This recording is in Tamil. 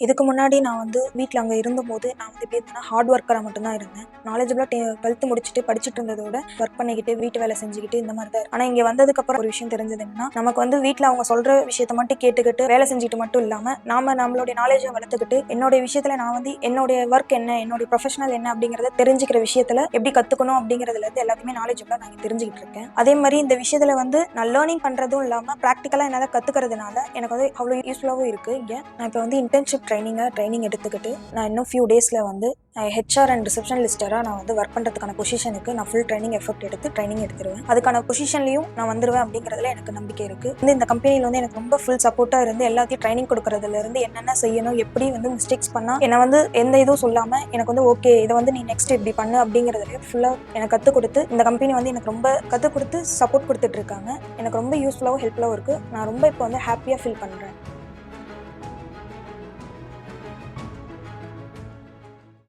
இதுக்கு முன்னாடி நான் வந்து வீட்டில் அங்கே இருந்தபோது நான் வந்து எப்படி இருந்தேன்னா ஹார்ட் ஒர்க்கராக மட்டும்தான் இருந்தேன். நாலேஜபிளாக 12th முடிச்சுட்டு படிச்சுட்டு இருந்ததோட ஒர்க் பண்ணிக்கிட்டு வீட்டு வேலை செஞ்சுக்கிட்டு இந்த மாதிரி தான். ஆனால் இங்கே வந்ததுக்கப்புறம் ஒரு விஷயம் தெரிஞ்சது என்னன்னா, நமக்கு வந்து வீட்டில் அவங்க சொல்கிற விஷயத்த மட்டும் கேட்டுக்கிட்டு வேலை செஞ்சுட்டு மட்டும் இல்லாமல் நம்மளுடைய நாலேஜை வளர்த்துக்கிட்டு என்னுடைய விஷயத்தில் நான் வந்து என்னுடைய ஒர்க் என்ன, என்னுடைய ப்ரொஃபஷனல் என்ன அப்படிங்கிறத தெரிஞ்சுக்கிற விஷயத்தில் எப்படி கற்றுக்கணும் அப்படிங்கிறதுலேருந்து எல்லாத்தையுமே நாலேஜபிளாக நான் தெரிஞ்சுக்கிட்டு இருக்கேன். அதே மாதிரி இந்த விஷயத்தில் வந்து நான் லேர்னிங் பண்ணுறதும் இல்லாமல் ப்ராக்டிக்கலாக என்னால் கற்றுக்கிறதுனால எனக்கு வந்து அவ்வளோ யூஸ்ஃபுல்லாகவும் இருக்குது. இங்கே நான் இப்போ வந்து இன்டர்ன்ஷிப் ட்ரைனிங் எடுத்துக்கிட்டு நான் இன்னும் ஃபியூ டேஸில் வந்து ஹெச்ஆர் அண்ட் ரிசப்ஷனிஸ்டராக நான் வந்து ஒர்க் பண்ணுறதுக்கான பொசிஷனுக்கு நான் ஃபுல் ட்ரைனிங் எஃபர்ட் எடுத்து ட்ரைனிங் எடுத்துருவேன். அதுக்கான பொசிஷன்லையும் நான் வந்துடுவேன் அப்படிங்கிறதுல எனக்கு நம்பிக்கை இருக்குது. இந்த கம்பெனியில் வந்து எனக்கு ரொம்ப ஃபுல் சப்போர்ட்டாக இருந்து எல்லாத்தையும் ட்ரைனிங் கொடுக்குறதுலேருந்து என்னென்ன செய்யணும், எப்படி வந்து மிஸ்டேக்ஸ் பண்ணால் என்னை வந்து எந்த இதுவும் சொல்லாமல் எனக்கு வந்து ஓகே இதை வந்து நீ நெக்ஸ்ட் இப்படி பண்ணு அப்படிங்கிறதுல ஃபுல்லாக எனக்கு கற்றுக் கொடுத்து இந்த கம்பெனி வந்து எனக்கு ரொம்ப கற்றுக் கொடுத்து சப்போர்ட் கொடுத்துட்ருக்காங்க. எனக்கு ரொம்ப யூஸ்ஃபுல்லாகவும் ஹெல்ப்ஃபுல்லாகவும் இருக்குது. நான் ரொம்ப இப்போ வந்து ஹாப்பியாக ஃபீல் பண்ணுறேன்.